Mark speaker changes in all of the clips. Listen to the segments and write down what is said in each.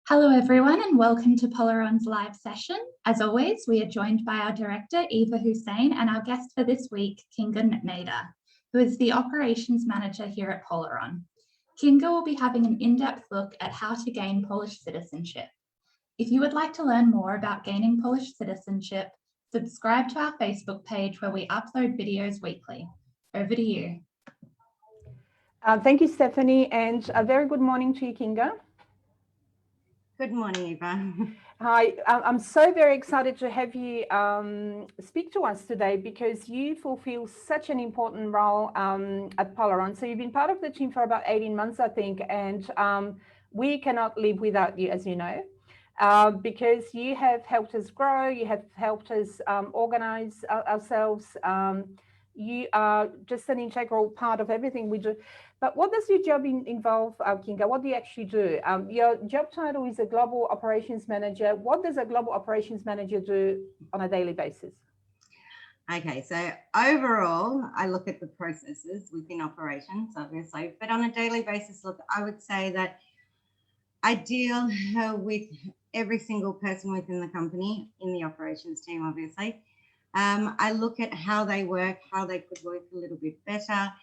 Speaker 1: Hello everyone and welcome to Polaron's live session. As always, we are joined by our director, Eva Hussein, and our guest for this week, Kinga Najda, who is the operations manager here at Polaron. Kinga will be having an in-depth look at how to gain Polish citizenship. If you would like to learn more about gaining Polish citizenship, subscribe to our Facebook page where we upload videos weekly. Over to you.
Speaker 2: Thank you, Stephanie, and a very good morning to you, Kinga.
Speaker 3: Good morning, Eva.
Speaker 2: Hi, I'm so very excited to have you speak to us today because you fulfill such an important role at Polaron. So you've been part of the team for about 18 months, I think, and we cannot live without you, as you know, because you have helped us grow, you have helped us organize ourselves. You are just an integral part of everything we do. But what does your job involve, Kinga? What do you actually do? Your job title is a global operations manager. What does a global operations manager do on a daily basis?
Speaker 3: Okay, so overall, I look at the processes within operations, obviously, but on a daily basis, look, I would say that I deal with every single person within the company in the operations team, obviously. I look at how they work, how they could work a little bit better.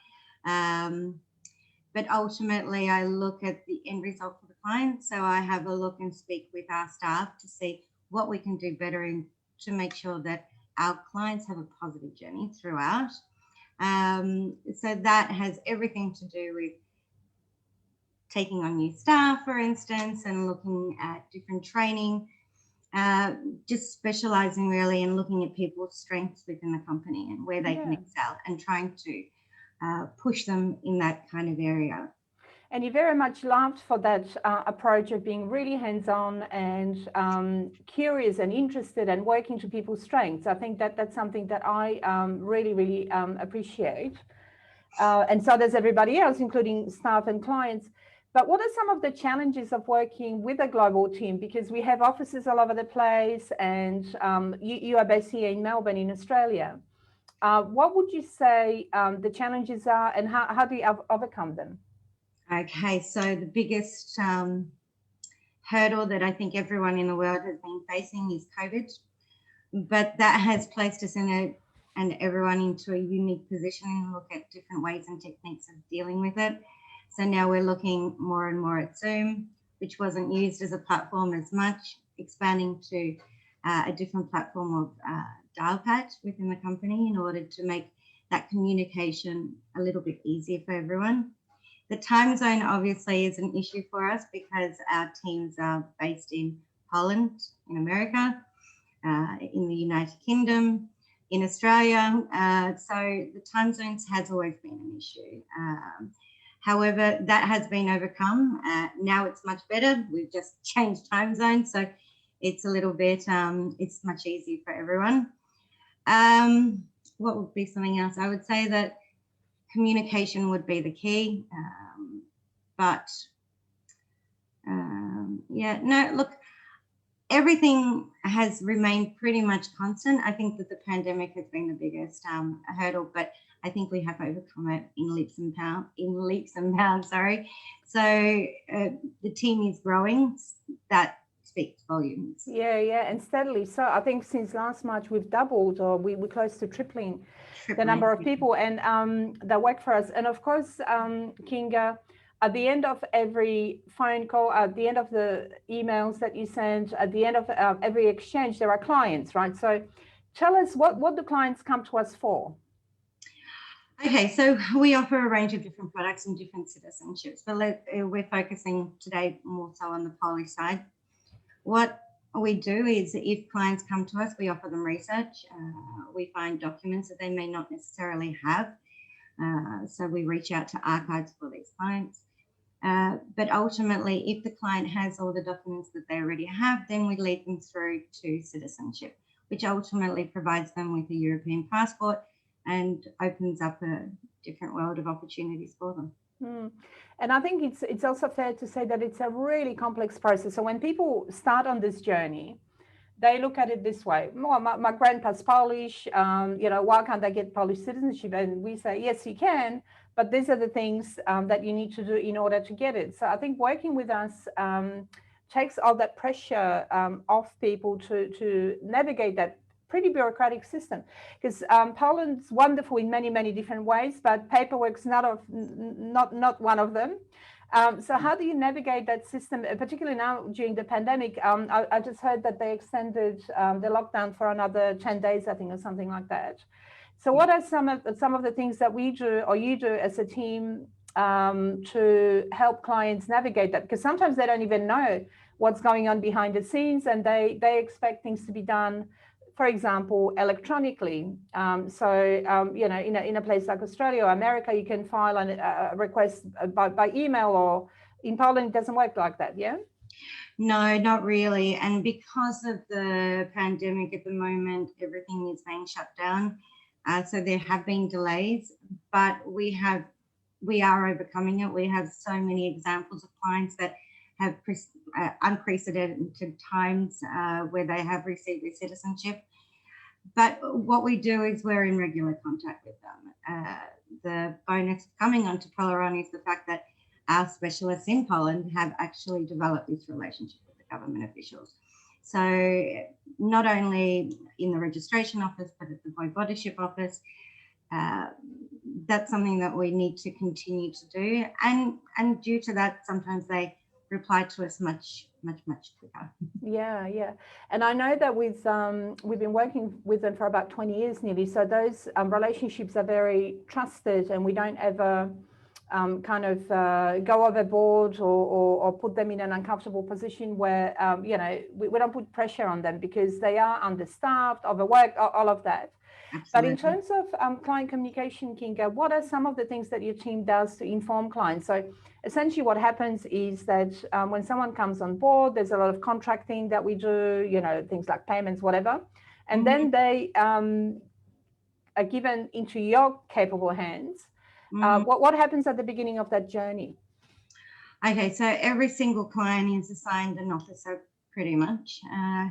Speaker 3: But ultimately, I look at the end result for the client. So I have a look and speak with our staff to see what we can do better and to make sure that our clients have a positive journey throughout. So that has everything to do with taking on new staff, for instance, and looking at different training, just specializing really and looking at people's strengths within the company and where they can excel and trying to push them in that kind of area.
Speaker 2: And you very much loved for that approach of being really hands-on and curious and interested and working to people's strengths. I think that that's something that I really appreciate. And so does everybody else, including staff and clients. But what are some of the challenges of working with a global team? Because we have offices all over the place and you are based here in Melbourne, in Australia. What would you say the challenges are and how do you overcome them?
Speaker 3: Okay, so the biggest hurdle that I think everyone in the world has been facing is COVID, but that has placed us and everyone into a unique position and look at different ways and techniques of dealing with it. So now we're looking more and more at Zoom, which wasn't used as a platform as much, expanding to a different platform of dial-pad within the company in order to make that communication a little bit easier for everyone. The time zone obviously is an issue for us because our teams are based in Poland, in America, in the United Kingdom, in Australia. So the time zones has always been an issue. However, that has been overcome. Now it's much better. We've just changed time zones. So it's a little bit, it's much easier for everyone. What would be something else? I would say that communication would be the key. Look, everything has remained pretty much constant. I think that the pandemic has been the biggest hurdle, but I think we have overcome it in leaps and bounds, sorry. So the team is growing. That speaks volumes.
Speaker 2: Yeah, and steadily. So I think since last March, we've doubled or we're close to tripling the number of people and that work for us. And of course, Kinga, at the end of every phone call, at the end of the emails that you send, at the end of every exchange, there are clients, right? So tell us what do clients come to us for?
Speaker 3: Okay, so we offer a range of different products and different citizenships, but we're focusing today more so on the Polish side. What we do is if clients come to us, we offer them research. We find documents that they may not necessarily have. So we reach out to archives for these clients. But ultimately, if the client has all the documents that they already have, then we lead them through to citizenship, which ultimately provides them with a European passport and opens up a different world of opportunities for them.
Speaker 2: And I think it's also fair to say that it's a really complex process. So when people start on this journey, they look at it this way. Well, my grandpa's Polish, why can't I get Polish citizenship? And we say, yes, you can, but these are the things that you need to do in order to get it. So I think working with us takes all that pressure off people to navigate that pretty bureaucratic system. Because Poland's wonderful in many, many different ways, but paperwork's not one of them. So how do you navigate that system, particularly now during the pandemic? I just heard that they extended the lockdown for another 10 days, I think, or something like that. So what are some of the things that we do or you do as a team to help clients navigate that? Because sometimes they don't even know what's going on behind the scenes, and they expect things to be done, for example, electronically. You know, in a place like Australia or America, you can file a request by email, or in Poland, it doesn't work like that, yeah?
Speaker 3: No, not really. And because of the pandemic at the moment, everything is being shut down. So there have been delays, but we are overcoming it. We have so many examples of clients that have unprecedented times where they have received their citizenship. But what we do is we're in regular contact with them. The bonus of coming onto Polaron is the fact that our specialists in Poland have actually developed this relationship with the government officials. So not only in the registration office, but at the voivodeship office, that's something that we need to continue to do. And due to that, sometimes they reply to us much quicker.
Speaker 2: Yeah. And I know that we've been working with them for about 20 years nearly. So those relationships are very trusted, and we don't ever go overboard or put them in an uncomfortable position where, you know, we don't put pressure on them because they are understaffed, overworked, all of that. Absolutely. But in terms of client communication, Kinga, what are some of the things that your team does to inform clients? So essentially what happens is that when someone comes on board, there's a lot of contracting that we do, you know, things like payments, whatever. And then they are given into your capable hands. What happens at the beginning of that journey?
Speaker 3: Okay, so every single client is assigned an officer pretty much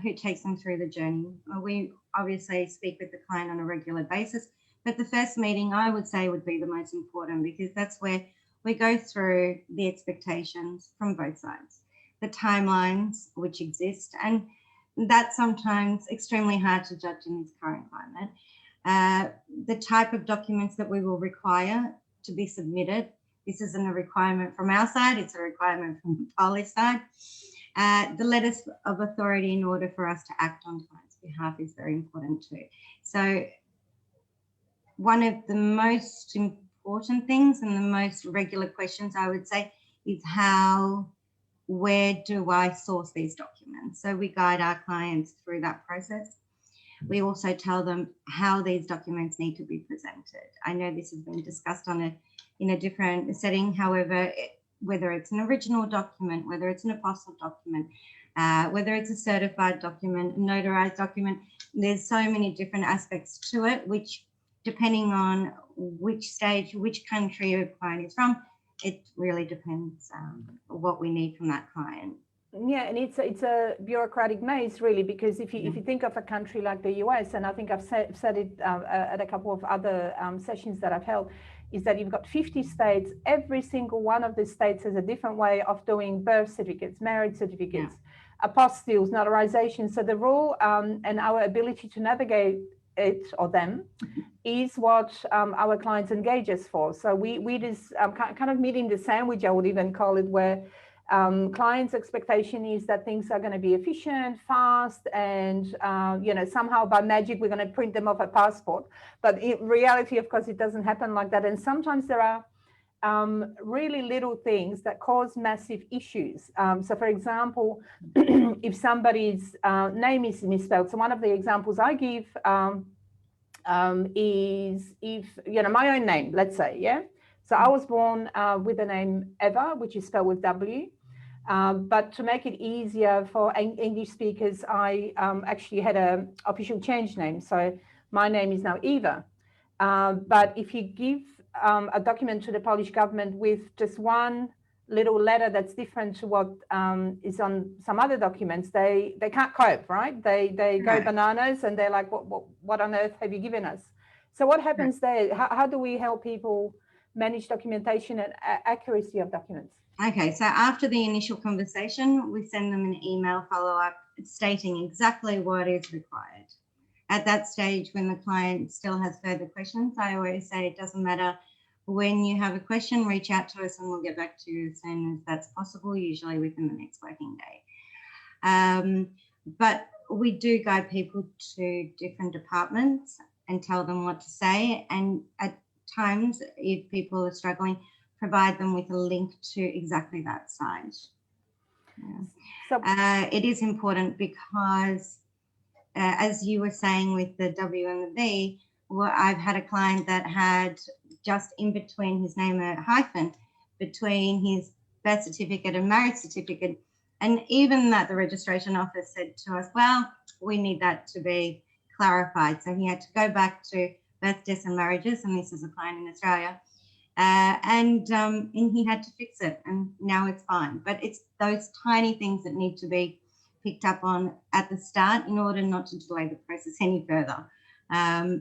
Speaker 3: who takes them through the journey. We obviously speak with the client on a regular basis, but the first meeting I would say would be the most important, because that's where we go through the expectations from both sides, the timelines which exist, and that's sometimes extremely hard to judge in this current climate. The type of documents that we will require to be submitted. This isn't a requirement from our side, it's a requirement from the Polish side. The letters of authority in order for us to act on clients' behalf is very important too. So one of the most important things and the most regular questions I would say is where do I source these documents? So we guide our clients through that process. We also tell them how these documents need to be presented. I know this has been discussed in a different setting. However, whether it's an original document, whether it's an apostle document, whether it's a certified document, a notarized document, there's so many different aspects to it, which depending on which stage, which country your client is from, it really depends what we need from that client.
Speaker 2: Yeah, and it's a bureaucratic maze, really, because if you think of a country like the US, and I think I've said it at a couple of other sessions that I've held, is that you've got 50 states. Every single one of the states has a different way of doing birth certificates, marriage certificates, apostilles, notarization. So the rule and our ability to navigate it or them is what our clients engage us for. So we just kind of meet in the sandwich, I would even call it, where clients' expectation is that things are going to be efficient, fast, and you know, somehow by magic we're going to print them off a passport. But in reality, of course, it doesn't happen like that. And sometimes there are really little things that cause massive issues. So, for example, if somebody's name is misspelled. So one of the examples I give is if, you know, my own name, let's say, yeah. So I was born with the name Eva, which is spelled with W. But to make it easier for English speakers, I actually had an official change name. So my name is now Eva. But if you give a document to the Polish government with just one little letter that's different to what is on some other documents, they can't cope, right? They go bananas and they're like, what on earth have you given us? So what happens there? How do we help people manage documentation and accuracy of documents?
Speaker 3: Okay, so after the initial conversation, we send them an email follow-up stating exactly what is required. At that stage, when the client still has further questions, I always say it doesn't matter when you have a question, reach out to us and we'll get back to you as soon as that's possible, usually within the next working day. But we do guide people to different departments and tell them what to say. And at times, if people are struggling, provide them with a link to exactly that site. Yeah.
Speaker 2: So
Speaker 3: It is important because, as you were saying with the W and the V, well, I've had a client that had just in between his name a hyphen between his birth certificate and marriage certificate. And even that the registration office said to us, well, we need that to be clarified. So he had to go back to birth, deaths and marriages, and this is a client in Australia. And he had to fix it, and now it's fine. But it's those tiny things that need to be picked up on at the start in order not to delay the process any further.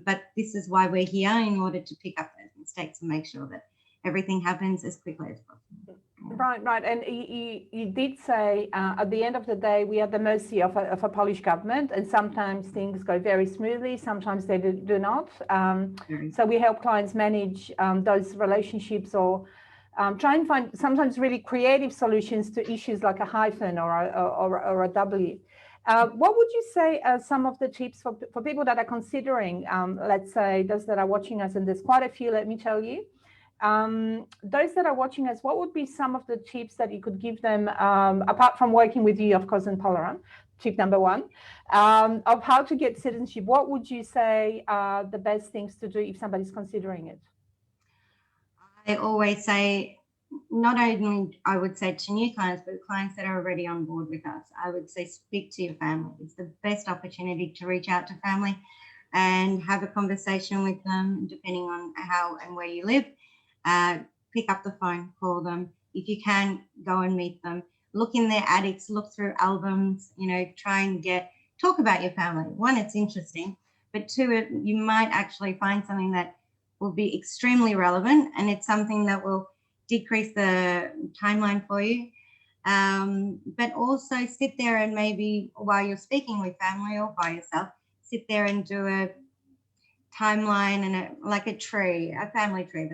Speaker 3: But this is why we're here, in order to pick up those mistakes and make sure that everything happens as quickly as possible.
Speaker 2: Right. And you did say at the end of the day, we are at the mercy of a Polish government, and sometimes things go very smoothly, sometimes they do not. So we help clients manage those relationships, or try and find sometimes really creative solutions to issues like a hyphen or a W. What would you say are some of the tips for people that are considering, let's say those that are watching us, and there's quite a few, let me tell you. Those that are watching us, what would be some of the tips that you could give them, apart from working with you, of course, in Polaron, tip number one, of how to get citizenship? What would you say are the best things to do if somebody's considering it?
Speaker 3: I always say, not only I would say to new clients, but clients that are already on board with us, I would say speak to your family. It's the best opportunity to reach out to family and have a conversation with them, depending on how and where you live. Pick up the phone, call them. If you can, go and meet them. Look in their attics, look through albums, try and talk about your family. One, it's interesting, but two, you might actually find something that will be extremely relevant, and it's something that will decrease the timeline for you. But also sit there and maybe while you're speaking with family or by yourself, sit there and do a timeline and like a tree, a family tree,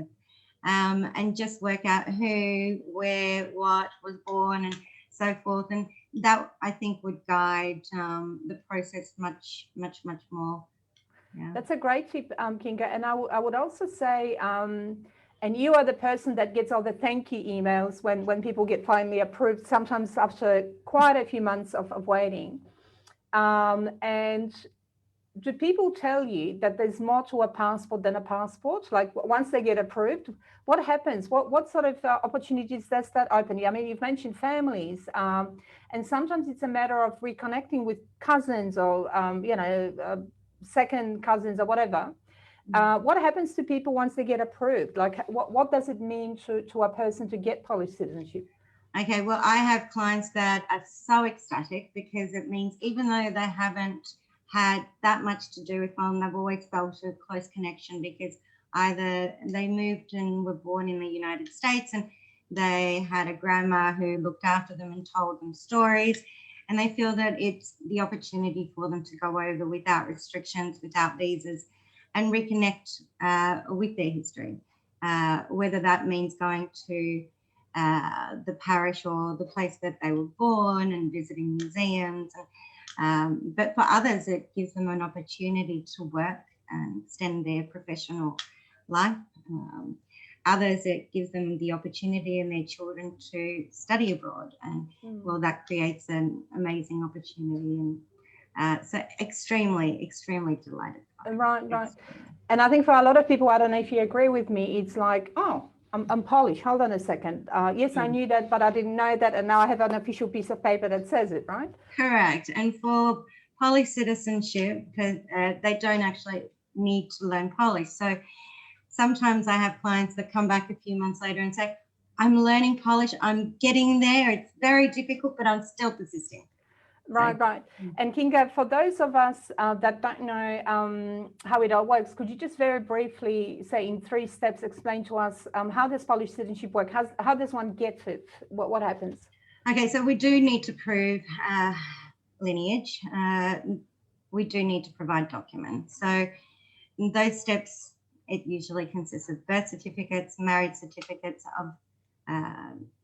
Speaker 3: and just work out who, where, what was born and so forth. And that, I think, would guide the process much, much, much more. Yeah.
Speaker 2: That's a great tip, Kinga. And I would also say, and you are the person that gets all the thank you emails when people get finally approved, sometimes after quite a few months of waiting. And do people tell you that there's more to a passport than a passport? Like once they get approved, what happens? What sort of opportunities does that open? I mean, you've mentioned families, and sometimes it's a matter of reconnecting with cousins or, second cousins or whatever. What happens to people once they get approved? Like what does it mean to a person to get Polish citizenship?
Speaker 3: Okay, well, I have clients that are so ecstatic because it means even though they haven't had that much to do with mum, they've always felt a close connection because either they moved and were born in the United States and they had a grandma who looked after them and told them stories, and they feel that it's the opportunity for them to go over without restrictions, without visas, and reconnect with their history, whether that means going to the parish or the place that they were born and visiting museums. But for others, it gives them an opportunity to work and extend their professional life. Others, it gives them the opportunity and their children to study abroad. And well, that creates an amazing opportunity. And so extremely, extremely delighted.
Speaker 2: Right. And I think for a lot of people, I don't know if you agree with me, it's like, oh, I'm Polish. Hold on a second. Yes, I knew that, but I didn't know that. And now I have an official piece of paper that says it, right?
Speaker 3: Correct. And for Polish citizenship, because they don't actually need to learn Polish. So sometimes I have clients that come back a few months later and say, I'm learning Polish. I'm getting there. It's very difficult, but I'm still persisting.
Speaker 2: Right, right. And Kinga, for those of us that don't know how it all works, could you just very briefly say in 3 steps, explain to us how does Polish citizenship work? How does one get it? What happens?
Speaker 3: Okay, so we do need to prove lineage. We do need to provide documents. So in those steps, it usually consists of birth certificates, marriage certificates of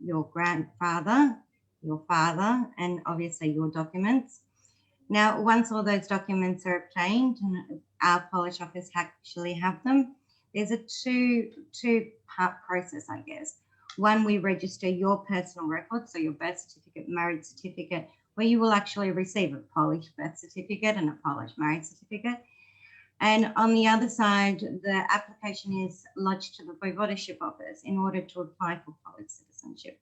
Speaker 3: your grandfather, your father, and obviously your documents. Now, once all those documents are obtained, and our Polish office actually have them, there's a two-part process, I guess. One, we register your personal records, so your birth certificate, marriage certificate, where you will actually receive a Polish birth certificate and a Polish marriage certificate. And on the other side, the application is lodged to the voivodeship office in order to apply for Polish citizenship.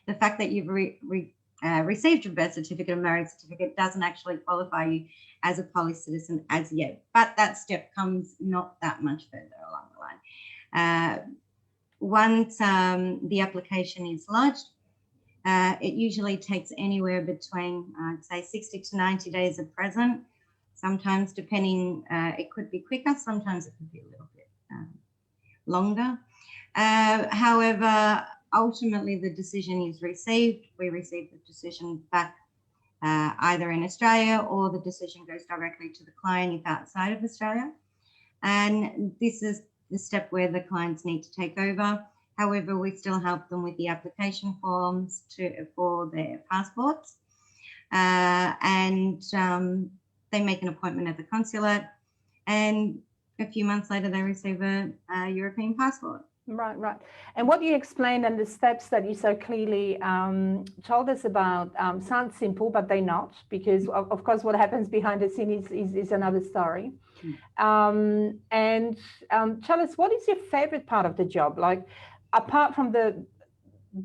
Speaker 3: The fact that you've received a birth certificate and marriage certificate doesn't actually qualify you as a Polish citizen as yet, but that step comes not that much further along the line. Once the application is lodged, it usually takes anywhere between, I'd say, 60 to 90 days at present. Sometimes, depending, it could be quicker, sometimes it could be a little bit longer. However, ultimately the decision is received. We receive the decision back either in Australia, or the decision goes directly to the client if outside of Australia. And this is the step where the clients need to take over. However, we still help them with the application forms for their passports. They make an appointment at the consulate, and a few months later they receive a European passport.
Speaker 2: Right, right. And what you explained and the steps that you so clearly told us about sound simple, but they're not, because of course what happens behind the scene is another story. Tell us, what is your favorite part of the job? Like, apart from the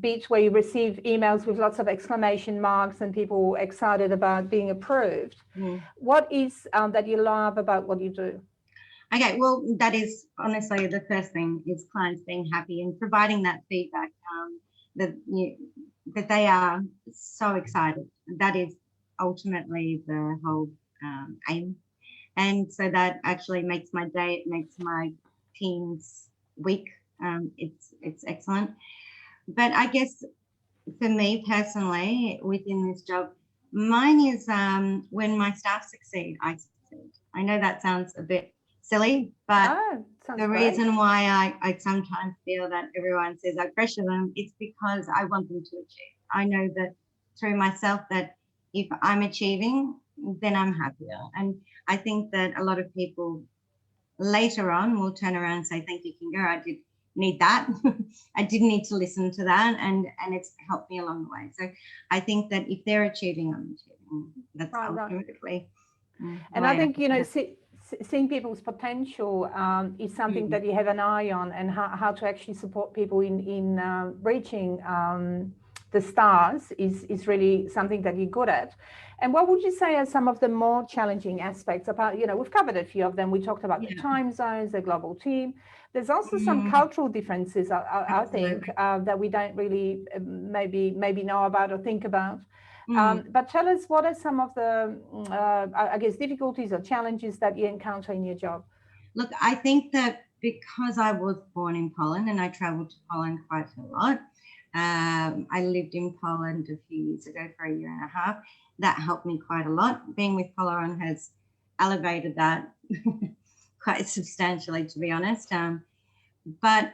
Speaker 2: bit where you receive emails with lots of exclamation marks and people excited about being approved, what is that you love about what you do?
Speaker 3: Okay, well, that is honestly the first thing, is clients being happy and providing that feedback that they are so excited. That is ultimately the whole aim. And so that actually makes my day, it makes my team's week. It's excellent. But I guess for me personally, within this job, mine is when my staff succeed, I succeed. I know that sounds a bit silly, but the reason why I sometimes feel that everyone says I pressure them, it's because I want them to achieve. I know that through myself, that if I'm achieving, then I'm happier. And I think that a lot of people later on will turn around and say, thank you, Kinga, I did need that. I did need to listen to that, and it's helped me along the way. So I think that if they're achieving, I'm achieving. That's ultimately.
Speaker 2: And I think, you know, seeing people's potential is something that you have an eye on, and how to actually support people in reaching the stars is really something that you're good at. And what would you say are some of the more challenging aspects about, you know, we've covered a few of them. We talked about the time zones, the global team. There's also some cultural differences, I think, that we don't really maybe know about or think about. But tell us, what are some of the, I guess, difficulties or challenges that you encounter in your job?
Speaker 3: Look, I think that because I was born in Poland and I traveled to Poland quite a lot, I lived in Poland a few years ago for 1.5 years. That helped me quite a lot. Being with Polaron has elevated that quite substantially, to be honest. But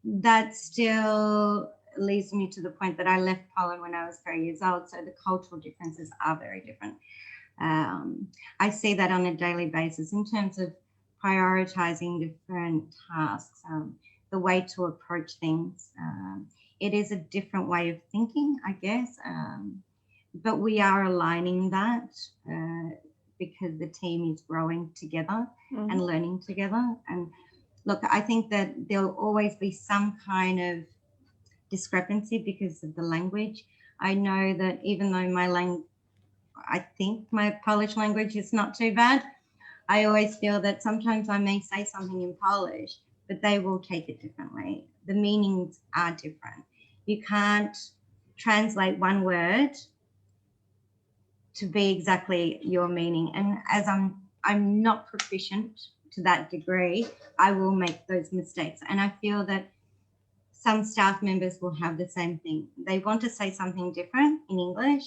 Speaker 3: that still leads me to the point that I left Poland when I was 3 years old. So the cultural differences are very different. I see that on a daily basis in terms of prioritizing different tasks, the way to approach things. It is a different way of thinking, I guess. But we are aligning that because the team is growing together and learning together. And look, I think that there'll always be some kind of discrepancy because of the language. I know that even though I think my Polish language is not too bad, I always feel that sometimes I may say something in Polish, but they will take it differently. The meanings are different. You can't translate one word to be exactly your meaning. And as I'm not proficient to that degree, I will make those mistakes. And I feel that some staff members will have the same thing. They want to say something different in English,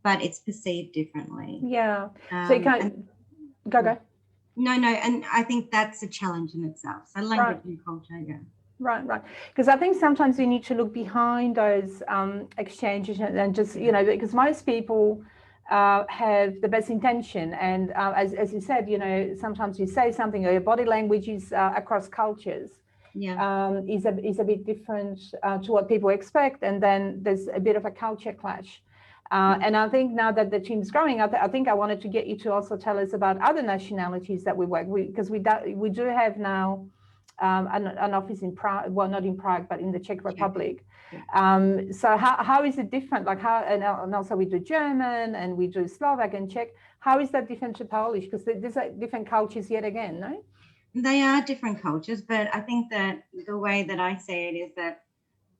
Speaker 3: but it's perceived differently.
Speaker 2: Yeah. So you can't go.
Speaker 3: No, and I think that's a challenge in itself. So language and culture, yeah.
Speaker 2: Right. Because I think sometimes we need to look behind those exchanges and just, you know, because most people have the best intention. And as you said, you know, sometimes you say something or your body language is across cultures.
Speaker 3: Yeah.
Speaker 2: Is a bit different to what people expect. And then there's a bit of a culture clash. And I think now that the team's growing, I think I wanted to get you to also tell us about other nationalities that we work with, because we do have now an office in Prague, well, not in Prague, but in the Czech Republic. Yeah. So how is it different? Like how, and also we do German and we do Slovak and Czech. How is that different to Polish? Because there's different cultures yet again, no?
Speaker 3: They are different cultures, but I think that the way that I say it is that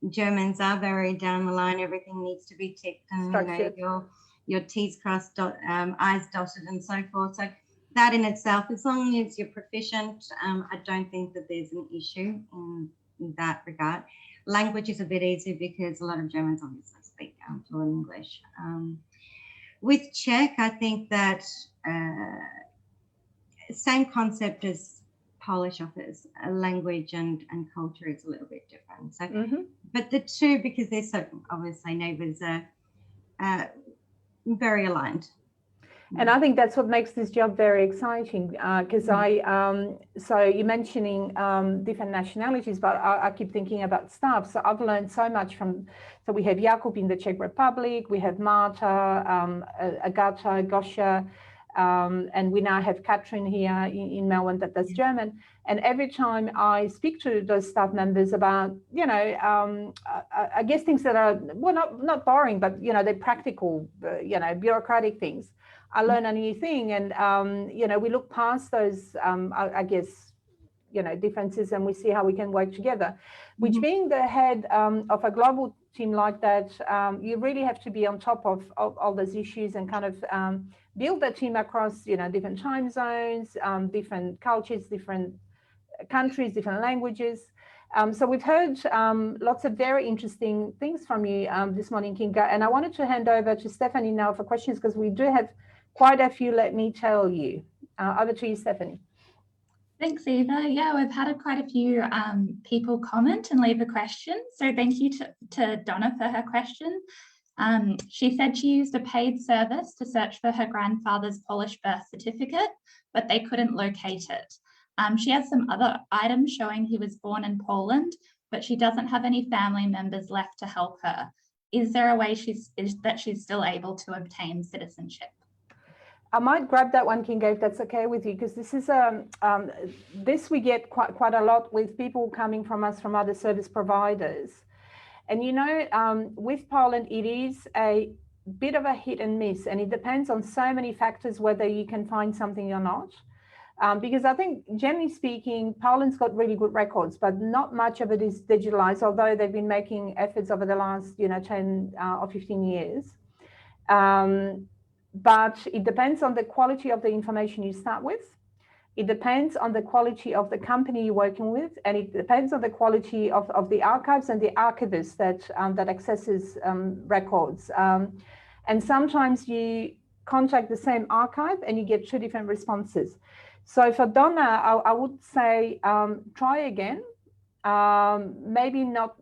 Speaker 3: Germans are very down the line. Everything needs to be ticked and you know, your T's crossed, I's dotted and so forth. So that in itself, as long as you're proficient, I don't think that there's an issue in that regard. Language is a bit easier because a lot of Germans obviously speak fluent English. With Czech, I think that same concept as Polish offers, language and culture is a little bit different. So, but the two, because they're so obviously neighbours, are very aligned.
Speaker 2: And I think that's what makes this job very exciting, because so you're mentioning different nationalities, but I keep thinking about staff. So I've learned so much from, so we have Jakub in the Czech Republic, we have Marta, Agata, Gosha, and we now have Katrin here in Melbourne that does German. And every time I speak to those staff members about, you know, I guess things that are, well, not boring, but, you know, they're practical, you know, bureaucratic things. I learn a new thing, and you know, we look past those, I guess, you know, differences, and we see how we can work together. Which, being the head of a global team like that, you really have to be on top of all those issues and kind of build that team across, you know, different time zones, different cultures, different countries, different languages. So we've heard lots of very interesting things from you this morning, Kinga, and I wanted to hand over to Stephanie now for questions, because we do have quite a few, let me tell you. Over to you, Stephanie.
Speaker 1: Thanks, Eva. Yeah, we've had quite a few people comment and leave a question. So thank you to Donna for her question. She said she used a paid service to search for her grandfather's Polish birth certificate, but they couldn't locate it. She has some other items showing he was born in Poland, but she doesn't have any family members left to help her. Is there a way that she's still able to obtain citizenship?
Speaker 2: I might grab that one, Kinga, if that's okay with you, because this is this we get quite a lot with people coming from us from other service providers. And you know, with Poland, it is a bit of a hit and miss, and it depends on so many factors whether you can find something or not. Because I think, generally speaking, Poland's got really good records, but not much of it is digitalized, although they've been making efforts over the last, you know, 10 or 15 years. But it depends on the quality of the information you start with. It depends on the quality of the company you're working with, and it depends on the quality of the archives and the archivist that accesses records. And sometimes you contact the same archive and you get two different responses. So for Donna, I would say try again. Maybe not.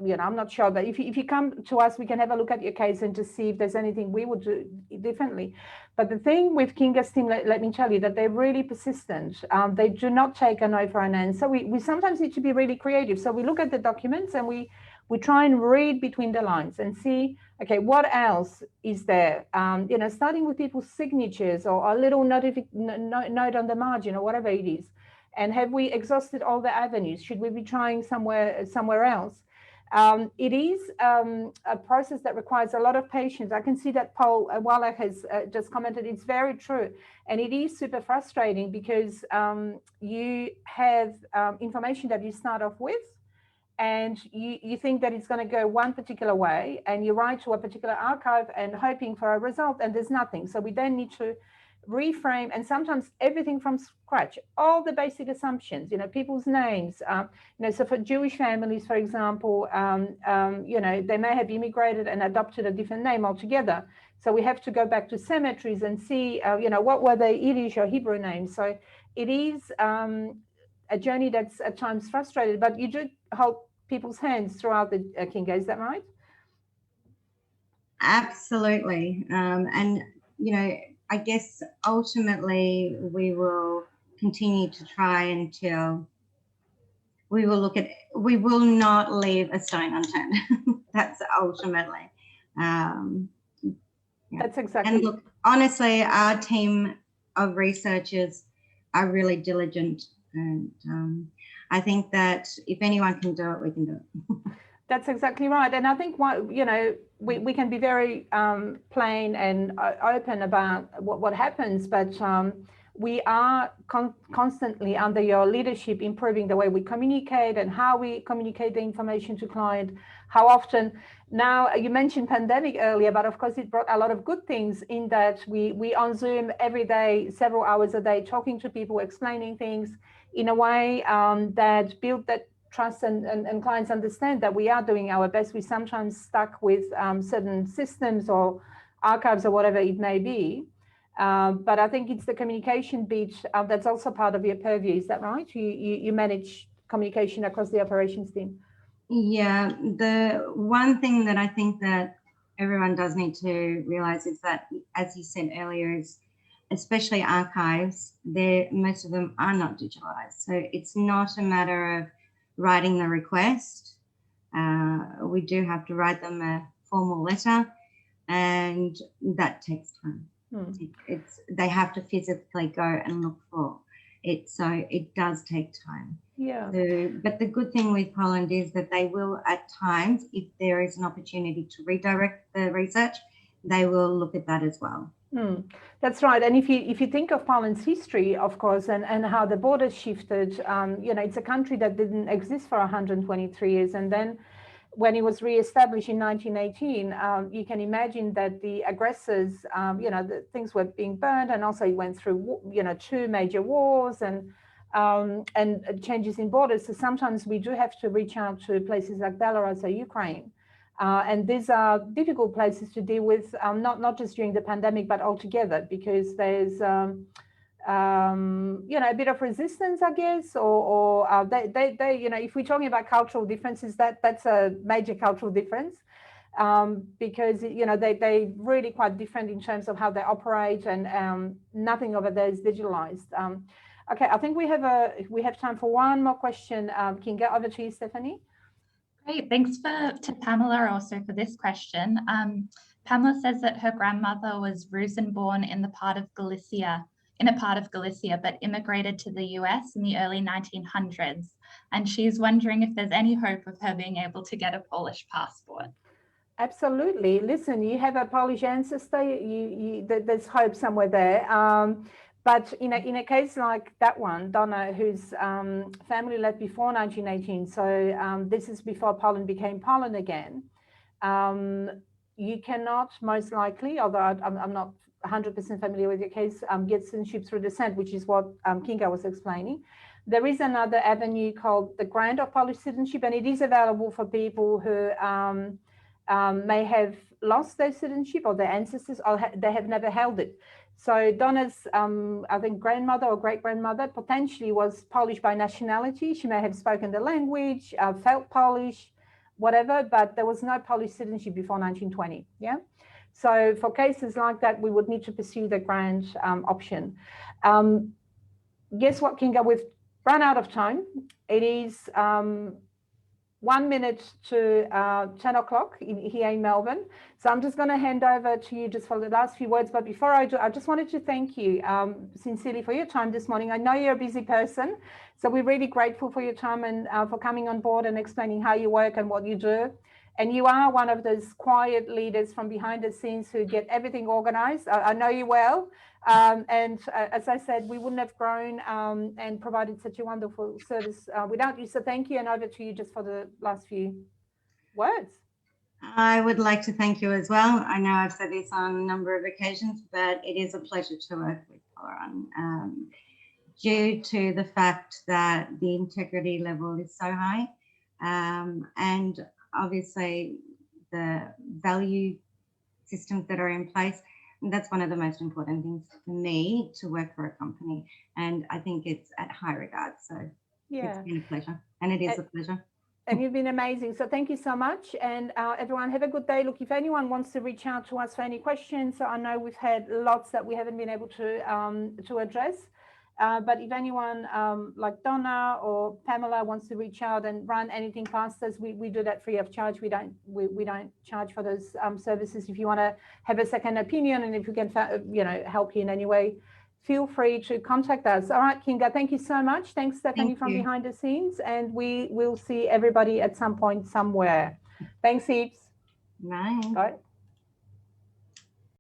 Speaker 2: You know, I'm not sure, but if you come to us, we can have a look at your case and to see if there's anything we would do differently. But the thing with Kinga's team, let me tell you, that they're really persistent. They do not take a no for an answer. We sometimes need to be really creative. So we look at the documents and we try and read between the lines and see, okay, what else is there? You know, starting with people's signatures or a little note on the margin or whatever it is. And have we exhausted all the avenues? Should we be trying somewhere else? It is a process that requires a lot of patience. I can see that Paul Waller has just commented. It's very true. And it is super frustrating because you have information that you start off with, and you think that it's going to go one particular way, and you write to a particular archive and hoping for a result, and there's nothing. So we then need to reframe, and sometimes everything from scratch, all the basic assumptions, people's names, so for Jewish families, for example, they may have immigrated and adopted a different name altogether. So we have to go back to cemeteries and see, what were their Yiddish or Hebrew names. So it is a journey that's at times frustrated, but you do hold people's hands throughout the Kinga, is that right?
Speaker 3: Absolutely. And, I guess ultimately we will continue to try until we will not leave a stone unturned. That's ultimately. Yeah.
Speaker 2: That's exactly.
Speaker 3: And look, honestly, our team of researchers are really diligent. And I think that if anyone can do it, we can do it.
Speaker 2: That's exactly right. And I think we can be very plain and open about what happens, but we are constantly under your leadership improving the way we communicate and how we communicate the information to client, how often. Now, you mentioned pandemic earlier, but of course it brought a lot of good things in that we on Zoom every day, several hours a day, talking to people, explaining things in a way that built that trust and clients understand that we are doing our best. We sometimes stuck with certain systems or archives or whatever it may be. But I think it's the communication bit that's also part of your purview. Is that right? You manage communication across the operations team.
Speaker 3: Yeah, the one thing that I think that everyone does need to realize is that, as you said earlier, is especially archives, most of them are not digitalized. So it's not a matter of writing the request. We do have to write them a formal letter, and that takes time. They have to physically go and look for it, so it does take time.
Speaker 2: Yeah.
Speaker 3: But the good thing with Poland is that they will, at times, if there is an opportunity to redirect the research, they will look at that as well.
Speaker 2: That's right. And if you think of Poland's history, of course, and how the borders shifted, it's a country that didn't exist for 123 years. And then when it was reestablished in 1918, you can imagine that the aggressors, the things were being burned, and also it went through, 2 major wars and changes in borders. So sometimes we do have to reach out to places like Belarus or Ukraine. And these are difficult places to deal with, not just during the pandemic, but altogether, because there's, a bit of resistance, I guess, or they if we're talking about cultural differences, that's a major cultural difference, because, they really quite different in terms of how they operate, and nothing over there is digitalized. Okay, I think we have time for one more question. Kinga, over to you, Stephanie.
Speaker 1: Great, thanks to Pamela also for this question. Pamela says that her grandmother was Rosenborn in a part of Galicia, but immigrated to the US in the early 1900s. And she's wondering if there's any hope of her being able to get a Polish passport.
Speaker 2: Absolutely. Listen, you have a Polish ancestor, there's hope somewhere there. But in a case like that one, Donna, whose family left before 1918, so this is before Poland became Poland again, you cannot most likely, although I'm not 100% familiar with your case, get citizenship through descent, which is what Kinga was explaining. There is another avenue called the grant of Polish citizenship, and it is available for people who may have lost their citizenship, or their ancestors, or they have never held it. So Donna's, I think, grandmother or great-grandmother potentially was Polish by nationality. She may have spoken the language, felt Polish, whatever, but there was no Polish citizenship before 1920, yeah? So for cases like that, we would need to pursue the grant option. Guess what, Kinga? We've run out of time. It is 1 minute to 10 o'clock here in Melbourne. So I'm just going to hand over to you just for the last few words. But before I do, I just wanted to thank you sincerely for your time this morning. I know you're a busy person, so we're really grateful for your time and for coming on board and explaining how you work and what you do. And you are one of those quiet leaders from behind the scenes who get everything organized. I know you well. And as I said, we wouldn't have grown and provided such a wonderful service without you. So thank you, and over to you just for the last few words.
Speaker 3: I would like to thank you as well. I know I've said this on a number of occasions, but it is a pleasure to work with Polaron, due to the fact that the integrity level is so high, and obviously the value systems that are in place. And that's one of the most important things for me to work for a company. And I think it's at high regard. So it's been a pleasure, and it is a pleasure.
Speaker 2: And you've been amazing. So thank you so much. And everyone, have a good day. Look, if anyone wants to reach out to us for any questions, so I know we've had lots that we haven't been able to address. But if anyone like Donna or Pamela wants to reach out and run anything past us, we do that free of charge. We don't charge for those services. If you want to have a second opinion, and if we can help you in any way, feel free to contact us. All right, Kinga, thank you so much. Thanks, Stephanie, from behind the scenes, and we will see everybody at some point somewhere. Thanks heaps.
Speaker 3: Bye.
Speaker 2: Bye.